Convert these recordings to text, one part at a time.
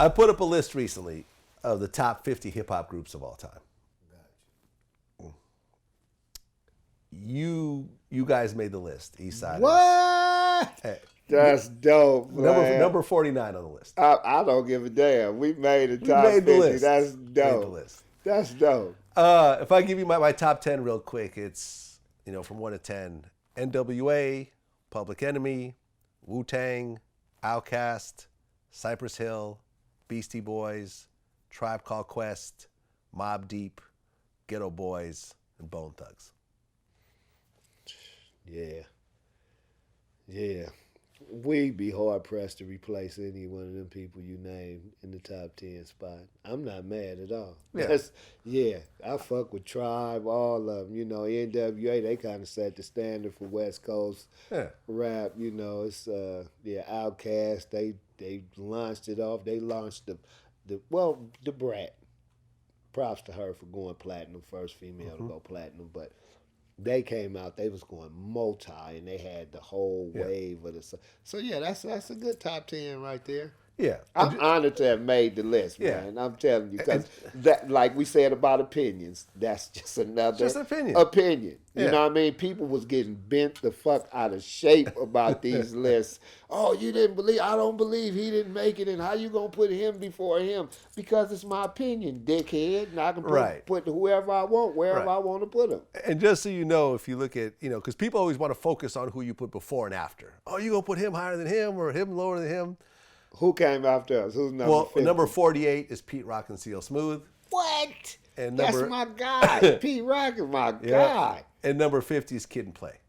I put up a list recently of the top 50 hip hop groups of all time. You guys made the list. Eastside. What? That's dope, man. Number 49 on the list. I don't give a damn. We made the We top made the 50. list. That's dope. Made the list. That's dope. If I give you my top 10 real quick, it's, from 1 to 10, NWA, Public Enemy, Wu-Tang, Outkast, Cypress Hill, Beastie Boys, Tribe Called Quest, Mobb Deep, Ghetto Boys, and Bone Thugs. Yeah. We'd be hard pressed to replace any one of them people you name in the top 10 spot. I'm not mad at all. I fuck with Tribe, all of them. NWA, they kind of set the standard for West Coast rap. It's Outkast. They launched it off. They launched the Brat. Props to her for going platinum, first female to go platinum, but they came out, they was going multi, and they had the whole wave of the. So that's a good top 10 right there. Yeah, I'm honored to have made the list, man. I'm telling you, because that, like we said about opinions, that's just another opinion. You know what I mean? People was getting bent the fuck out of shape about these lists. Oh, you didn't believe? I don't believe he didn't make it, and how you gonna put him before him? Because it's my opinion, dickhead, and I can put whoever I want wherever I want to put him. And just so you know, if you look at because people always want to focus on who you put before and after. Oh, you gonna put him higher than him or him lower than him? Who came after us? Who's number 50? Number 48 is Pete Rock and CL Smooth. What? And that's my guy. Pete Rock is my guy. And number 50 is Kid and Play.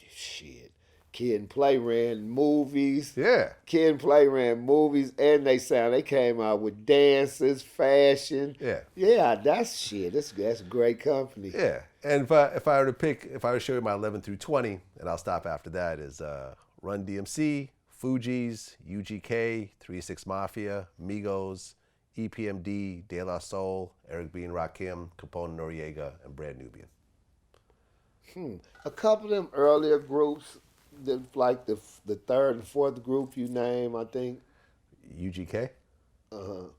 Shit. Kid and Play ran movies. Yeah. Kid and Play ran movies, and they came out with dances, fashion. Yeah. Yeah, that's shit. That's great company. Yeah. And if I were to show you my 11 through 20, and I'll stop after that, is Run DMC, Fugees, UGK, 3-6 Mafia, Migos, EPMD, De La Soul, Eric B. and Rakim, Capone Noriega, and Brand Nubian. A couple of them earlier groups, like the third and fourth group you name, I think. UGK? Fugees?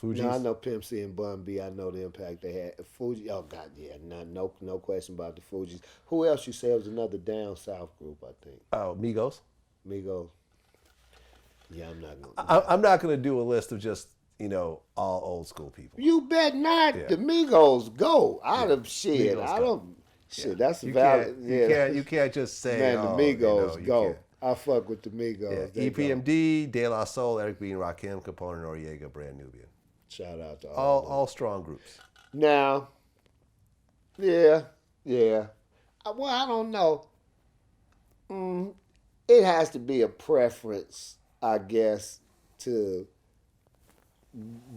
No, I know Pimp C and Bun B. I know the impact they had. Fugees, oh God, yeah, no question about the Fugees. Who else you said was another down south group? I think. Oh, Migos. Yeah, I'm not gonna do a list of just all old school people. You bet not. Yeah. The Migos go out of shit. Migos I don't. Shit, that's valid. You can't just say. Man, the Migos go. I fuck with the Migos. Yeah. EPMD, De La Soul, Eric B. and Rakim, Capone Noriega, Brand Nubian. Shout out to all strong groups. Now, yeah. Well, I don't know. It has to be a preference, I guess, to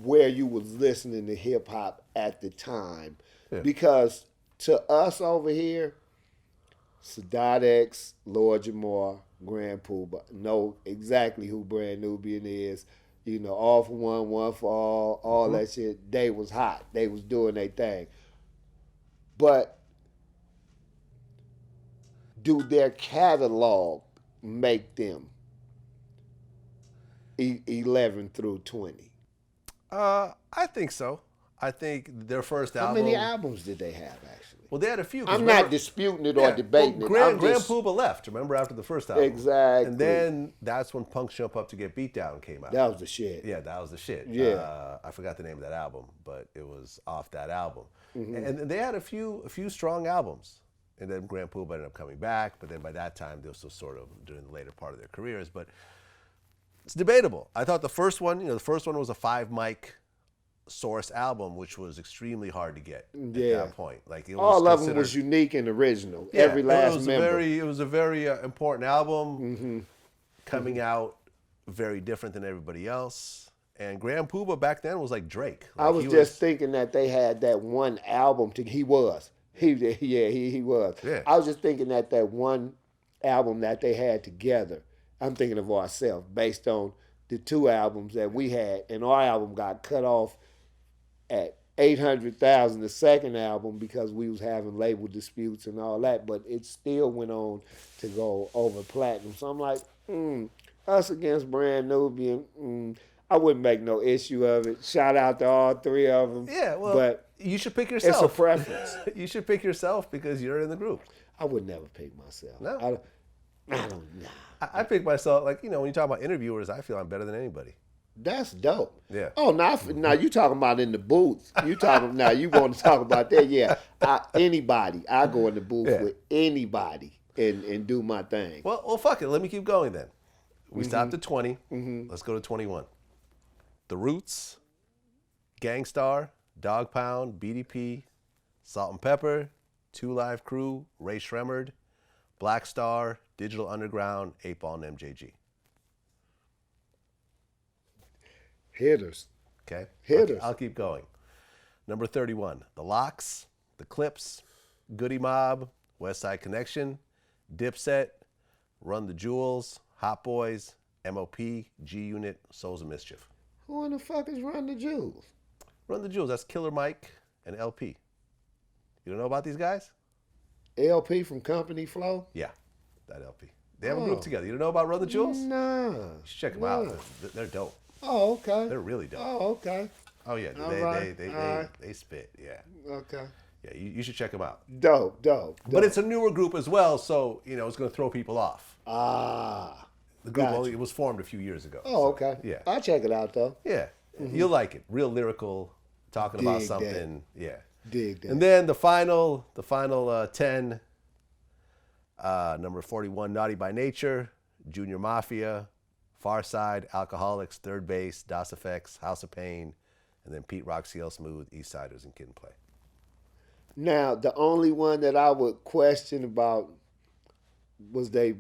where you was listening to hip hop at the time. Yeah. Because to us over here, Sadat X, Lord Jamar, Grand Poobah, know exactly who Brand Nubian is. All for one, one for all that shit. They was hot. They was doing their thing. But do their catalog make them 11 through 20? I think so. I think their first album. How many albums did they have, actually? Well, they had a few. I'm not disputing it or debating it. Grand Poobah left, remember, after the first album. Exactly. And then that's when Punk Jump Up to Get Beat Down came out. That was the shit. Yeah, that was the shit. Yeah. I forgot the name of that album, but it was off that album. Mm-hmm. And they had a few strong albums. And then Grand Poobah ended up coming back, but then by that time, they were still sort of during the later part of their careers. But it's debatable. I thought the first one was a 5-mic source album, which was extremely hard to get at that point. Like all of them was unique and original. Yeah, every last member. It was a very important album, coming out very different than everybody else. And Grand Poobah back then was like Drake. Like I was just thinking that they had that one album. He was. Yeah. I was just thinking that one album that they had together. I'm thinking of ourselves based on the 2 albums that we had, and our album got cut off at 800,000 the second album because we was having label disputes and all that, but it still went on to go over platinum. So I'm like, us against Brand Nubian, I wouldn't make no issue of it. Shout out to all three of them. Yeah, well, but you should pick yourself. It's a preference. You should pick yourself because you're in the group. I would never pick myself. No. I don't. Nah. I pick myself, like, when you talk about interviewers, I feel I'm better than anybody. That's dope. Yeah. Oh, now you talking about in the booth. You talking now? You want to talk about that? Yeah. Anybody. I go in the booth with anybody and do my thing. Well, fuck it. Let me keep going then. We stopped at 20. Let's go to 21. The Roots, Gangstar, Dog Pound, BDP, Salt and Pepper, 2 Live Crew, Ray Shremmerd, Black Star, Digital Underground, 8 Ball, and MJG. Hitters. Okay. Hitters. I'll keep going. Number 31, The Lox, The Clips, Goody Mob, West Side Connection, Dipset, Run the Jewels, Hot Boys, MOP, G Unit, Souls of Mischief. Who in the fuck is Run the Jewels? Run the Jewels, that's Killer Mike and LP. You don't know about these guys? LP from Company Flow? Yeah, that LP. They have a group together. You don't know about Run the Jewels? Nah. You should check them out. They're dope. Oh, okay. They're really dope. Oh, okay. Oh, yeah. They spit. Yeah. Okay. Yeah, you should check them out. Dope. But it's a newer group as well, so, it's going to throw people off. Ah. The group it was formed a few years ago. Oh, okay. Yeah. I'll check it out, though. Yeah. You'll like it. Real lyrical, talking about Dig something. that. Yeah. Dig that. And then the final 10, number 41, Naughty by Nature, Junior Mafia, Far Side, Alcoholics, Third Base, Das Effects, House of Pain, and then Pete Rock, CL Smooth, Eastsidaz, and Kid and Play. Now, the only one that I would question about was they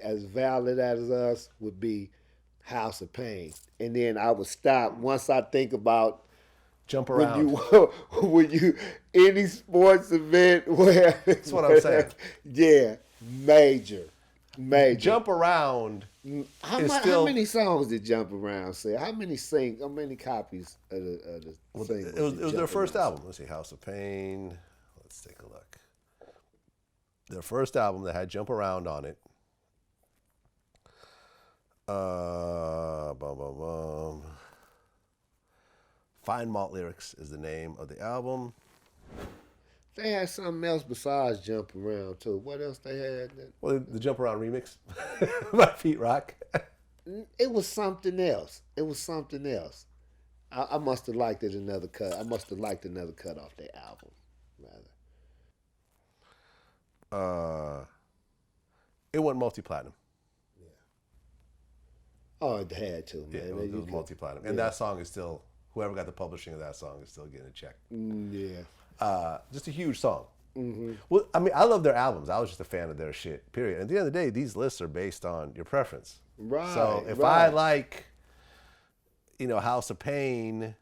as valid as us would be House of Pain. And then I would stop once I think about Jump Around. When you any sports event where That's what I'm saying. Yeah, major. Jump Around How many songs did Jump Around say? How many copies of the singles? It was their first album. Let's see, House of Pain. Let's take a look. Their first album that had Jump Around on it. Fine Malt Lyrics is the name of the album. They had something else besides Jump Around, too. What else they had? Well, the Jump Around remix by Pete Rock. It was something else. I must have liked it another cut. I must have liked another cut off their album, rather. It went multi-platinum. Yeah. Oh, it had to, man. Yeah, it was multi-platinum. And that song is still, whoever got the publishing of that song is still getting a check. Yeah. Just a huge song. Well, I mean, I love their albums. I was just a fan of their shit, period. At the end of the day, these lists are based on your preference. Right. So if I like, House of Pain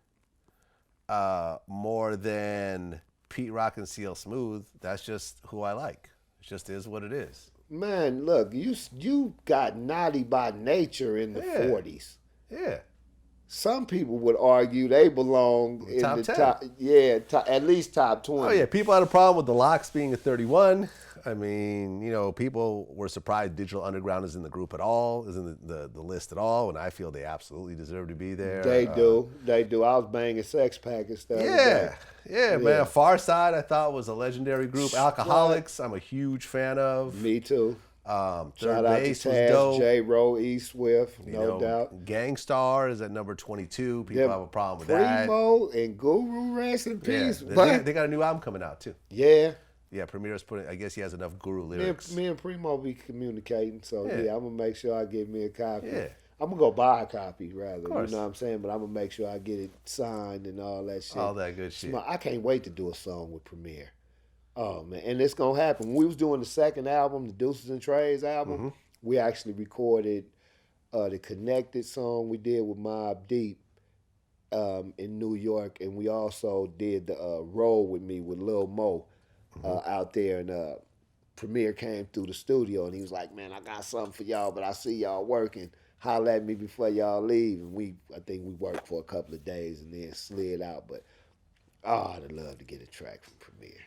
more than Pete Rock and CL Smooth, that's just who I like. It just is what it is. Man, look, you got Naughty by Nature in the 40s. Yeah. Some people would argue they belong in top the 10. top. Yeah, at least top 20. Oh yeah, people had a problem with the Lox being at 31. I mean, people were surprised Digital Underground is in the group at all, is in the list at all, and I feel they absolutely deserve to be there. They do. I was banging Sex Packets the other day. Yeah, man. Far Side, I thought, was a legendary group. Alcoholics, I'm a huge fan of. Me too. Third Shout out Base to was Taz, dope. J-Ro, E. Swift, no doubt. Gangstar is at number 22. People have a problem with that. Primo and Guru, rest in peace. They got a new album coming out, too. Yeah. Yeah, Premier's putting, I guess he has enough Guru lyrics. Me and Primo be communicating, so I'm going to make sure I get me a copy. Yeah. I'm going to go buy a copy, rather. You know course. what I'm saying? But I'm going to make sure I get it signed and all that shit. All that good shit. I can't wait to do a song with Premier. Oh, man. And it's going to happen. When we was doing the second album, the Deuces and Trays album, we actually recorded the Connected song we did with Mobb Deep in New York. And we also did the Roll With Me with Lil Mo out there. And Premier came through the studio and he was like, man, I got something for y'all, but I see y'all working. Holler at me before y'all leave. And I think we worked for a couple of days and then slid out. But I'd love to get a track from Premier.